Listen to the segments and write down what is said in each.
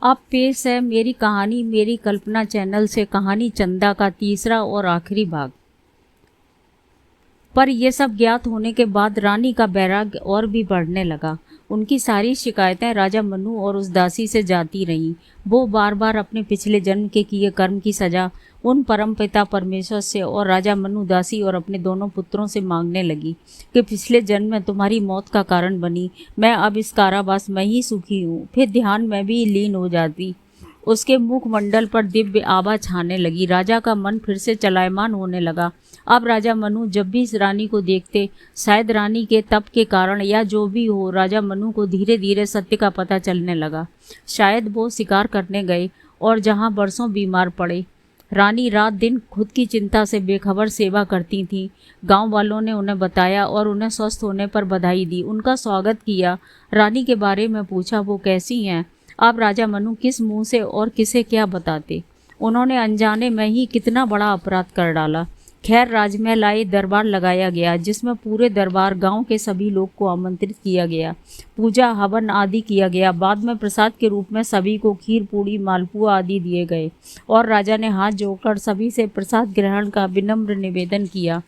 अब पेश है मेरी कहानी मेरी कल्पना चैनल से कहानी चंदा का तीसरा और आखिरी भाग। पर यह सब ज्ञात होने के बाद रानी का वैराग्य और भी बढ़ने लगा। उनकी सारी शिकायतें राजा मनु और उस दासी से जाती रहीं। वो बार बार अपने पिछले जन्म के किए कर्म की सजा उन परमपिता परमेश्वर से और राजा मनु, दासी और अपने दोनों पुत्रों से मांगने लगी कि पिछले जन्म में तुम्हारी मौत का कारण बनी मैं अब इस कारावास में ही सुखी हूँ। फिर ध्यान में भी लीन हो जाती। उसके मुखमंडल पर दिव्य आभा छाने लगी। राजा का मन फिर से चलायमान होने लगा। अब राजा मनु जब भी इस रानी को देखते, शायद रानी के तप के कारण या जो भी हो, राजा मनु को धीरे धीरे सत्य का पता चलने लगा। शायद वो शिकार करने गए और जहाँ बरसों बीमार पड़े। रानी रात दिन खुद की चिंता से बेखबर सेवा करती थी। गांव वालों ने उन्हें बताया और उन्हें स्वस्थ होने पर बधाई दी, उनका स्वागत किया। रानी के बारे में पूछा वो कैसी हैं। अब राजा मनु किस मुंह से और किसे क्या बताते। उन्होंने अनजाने में ही कितना बड़ा अपराध कर डाला। खैर, राजमहल आए, दरबार लगाया गया जिसमें पूरे दरबार गांव के सभी लोग को आमंत्रित किया गया। पूजा हवन आदि किया गया। बाद में प्रसाद के रूप में सभी को खीर पूड़ी मालपुआ आदि दिए गए और राजा ने हाथ जोड़कर सभी से प्रसाद ग्रहण का विनम्र निवेदन किया।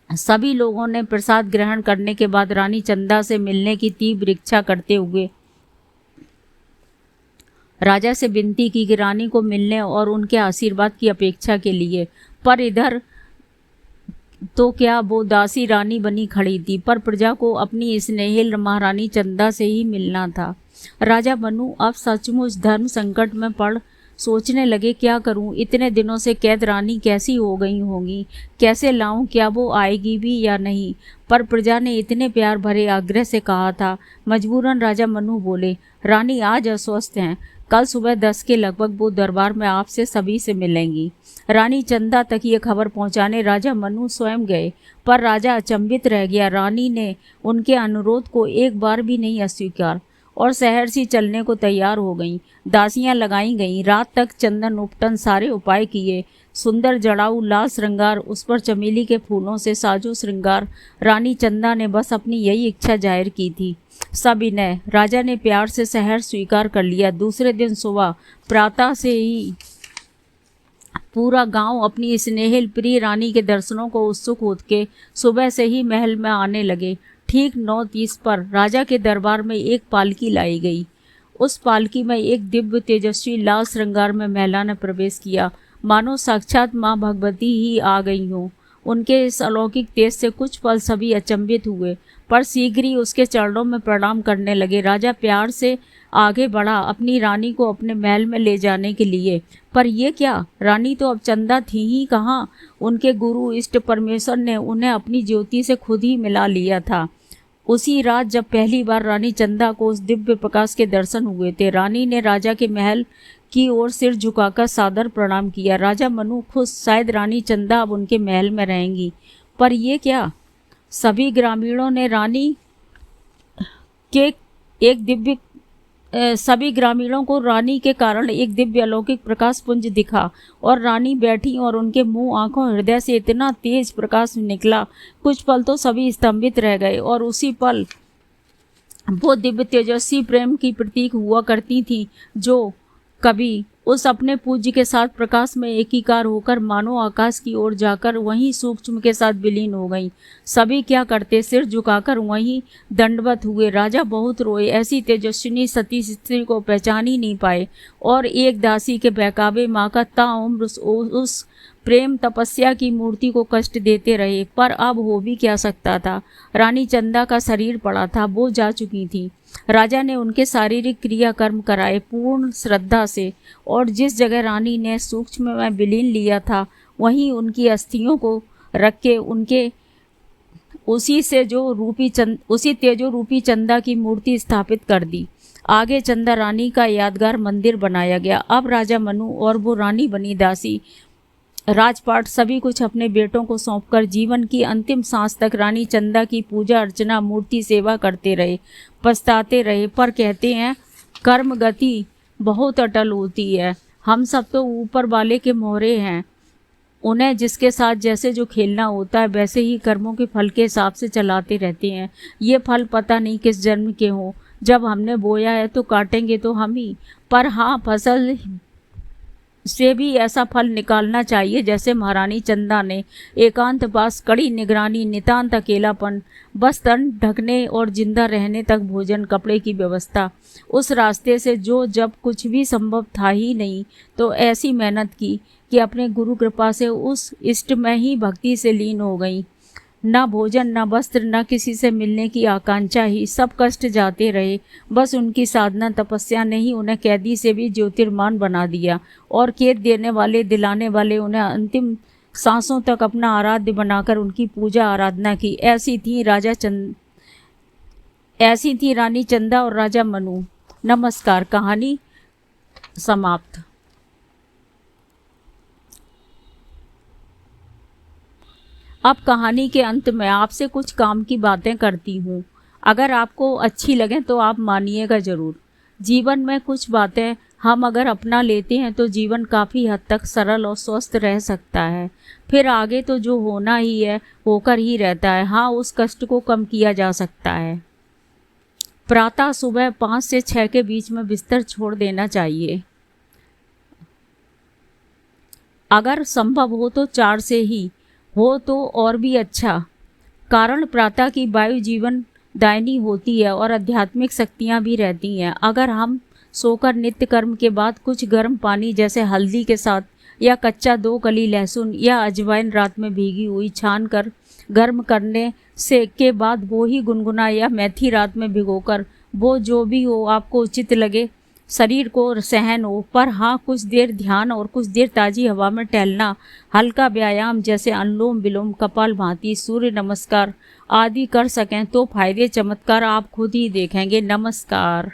सभी लोगों ने प्रसाद ग्रहण करने के बाद रानी चंदा से मिलने की तीव्र इच्छा करते हुए राजा से विनती की कि रानी को मिलने और उनके आशीर्वाद की अपेक्षा के लिए। पर इधर तो क्या वो दासी रानी बनी खड़ी थी, पर प्रजा को अपनी स्नेहिल महारानी चंदा से ही मिलना था। राजा मनु अब सचमुच धर्म संकट में पड़ सोचने लगे, क्या करूं, इतने दिनों से कैद रानी कैसी हो गई होंगी, कैसे लाऊं, क्या वो आएगी भी या नहीं। पर प्रजा ने इतने प्यार भरे आग्रह से कहा था। मजबूरन राजा मनु बोले, रानी आज अस्वस्थ हैं, कल सुबह 10 के लगभग वो दरबार में आपसे सभी से मिलेंगी। रानी चंदा तक ये खबर पहुंचाने राजा मनु स्वयं गए, पर राजा अचंभित रह गया। रानी ने उनके अनुरोध को एक बार भी नहीं अस्वीकार और शहर से चलने को तैयार हो गईं। दासियां लगाई गईं। रात तक चंदन उपटन सारे उपाय किए। सुंदर जड़ाऊ लाल श्रृंगार, उस पर चमेली के फूलों से साजो श्रृंगार। रानी चंदा ने बस अपनी यही इच्छा जाहिर की थी। सविनय राजा ने प्यार से शहर स्वीकार कर लिया। दूसरे दिन सुबह प्रातः से ही पूरा गांव अपनी स्नेहिल प्रिय रानी के दर्शनों को उत्सुक होके सुबह से ही महल में आने लगे। ठीक 9:30 पर राजा के दरबार में एक पालकी लाई गई। उस पालकी में एक दिव्य तेजस्वी लाल श्रृंगार में महिला ने प्रवेश किया, मानो साक्षात माँ भगवती ही आ गई हो। उनके इस अलौकिक तेज से कुछ पल सभी अचंभित हुए, पर शीघ्र ही उसके चरणों में प्रणाम करने लगे। राजा प्यार से आगे बढ़ा अपनी रानी को अपने महल में ले जाने के लिए। पर ये क्या, रानी तो अब चंदा थी ही कहाँ। उनके गुरु इष्ट परमेश्वर ने उन्हें अपनी ज्योति से खुद ही मिला लिया था। उसी रात जब पहली बार रानी चंदा को उस दिव्य प्रकाश के दर्शन हुए थे, रानी ने राजा के महल की ओर सिर झुकाकर सादर प्रणाम किया। राजा मनु खुश, शायद रानी चंदा अब उनके महल में रहेंगी। पर ये क्या, सभी ग्रामीणों ने रानी के एक दिव्य सभी ग्रामीणों को रानी के कारण एक दिव्य अलौकिक प्रकाश पुंज दिखा और रानी बैठी और उनके मुंह, आंखों, हृदय से इतना तेज प्रकाश निकला। कुछ पल तो सभी स्तंभित रह गए और उसी पल वो दिव्य तेजस्वी प्रेम की प्रतीक हुआ करती थी जो कभी उस अपने पूज्य के साथ प्रकाश में एकीकार होकर मानो आकाश की ओर जाकर वहीं सूक्ष्म के साथ विलीन हो गई। सभी क्या करते, सिर झुकाकर वहीं दंडवत हुए। राजा बहुत रोए, ऐसी तेजस्विनी सती स्त्री को पहचान ही नहीं पाए और एक दासी के बहकावे माँ का ताउम्र उस प्रेम तपस्या की मूर्ति को कष्ट देते रहे। पर अब हो भी क्या सकता था। रानी चंदा का शरीर पड़ा था, वो जा चुकी थी। राजा ने उनके शारीरिक क्रियाकर्म कराए पूर्ण श्रद्धा से और जिस जगह रानी ने सूक्ष्म में विलीन लिया था वहीं उनकी अस्थियों को रख के उनके उसी तेजो रूपी चंदा की मूर्ति स्थापित कर दी। आगे चंदा रानी का यादगार मंदिर बनाया गया। अब राजा मनु और वो रानी बनी दासी राजपाट सभी कुछ अपने बेटों को सौंपकर जीवन की अंतिम सांस तक रानी चंदा की पूजा अर्चना मूर्ति सेवा करते रहे, पछताते रहे। पर कहते हैं कर्म गति बहुत अटल होती है। हम सब तो ऊपर वाले के मोहरे हैं, उन्हें जिसके साथ जैसे जो खेलना होता है वैसे ही कर्मों के फल के हिसाब से चलाते रहते हैं। ये फल पता नहीं किस जन्म के हों, जब हमने बोया है तो काटेंगे तो हम ही, पर हाँ फसल से भी ऐसा फल निकालना चाहिए जैसे महारानी चंदा ने, एकांतवास, कड़ी निगरानी, नितांत अकेलापन, बस तन ढकने और जिंदा रहने तक भोजन कपड़े की व्यवस्था, उस रास्ते से जो जब कुछ भी संभव था ही नहीं तो ऐसी मेहनत की कि अपने गुरु कृपा से उस इष्ट में ही भक्ति से लीन हो गई। न भोजन, न वस्त्र, न किसी से मिलने की आकांक्षा ही, सब कष्ट जाते रहे। बस उनकी साधना तपस्या ने ही उन्हें कैदी से भी ज्योतिर्मान बना दिया और कैद देने वाले दिलाने वाले उन्हें अंतिम सांसों तक अपना आराध्य बनाकर उनकी पूजा आराधना की। ऐसी थी रानी चंदा और राजा मनु। नमस्कार। कहानी समाप्त। अब कहानी के अंत में आपसे कुछ काम की बातें करती हूँ। अगर आपको अच्छी लगे तो आप मानिएगा ज़रूर। जीवन में कुछ बातें हम अगर अपना लेते हैं तो जीवन काफ़ी हद तक सरल और स्वस्थ रह सकता है। फिर आगे तो जो होना ही है होकर ही रहता है। हाँ, उस कष्ट को कम किया जा सकता है। प्रातः सुबह 5 से 6 के बीच में बिस्तर छोड़ देना चाहिए। अगर संभव हो तो 4 से ही हो तो और भी अच्छा, कारण प्रातः की वायु जीवन दायिनी होती है और आध्यात्मिक शक्तियाँ भी रहती हैं। अगर हम सोकर नित्य कर्म के बाद कुछ गर्म पानी जैसे हल्दी के साथ या कच्चा 2 कली लहसुन या अजवाइन रात में भीगी हुई छान कर गर्म करने से के बाद वो ही गुनगुना या मेथी रात में भिगोकर, वो जो भी हो आपको उचित लगे, शरीर को सहन हो, पर हाँ कुछ देर ध्यान और कुछ देर ताज़ी हवा में टहलना, हल्का व्यायाम जैसे अनुलोम विलोम, कपालभाति, सूर्य नमस्कार आदि कर सकें तो फायदे चमत्कार आप खुद ही देखेंगे। नमस्कार।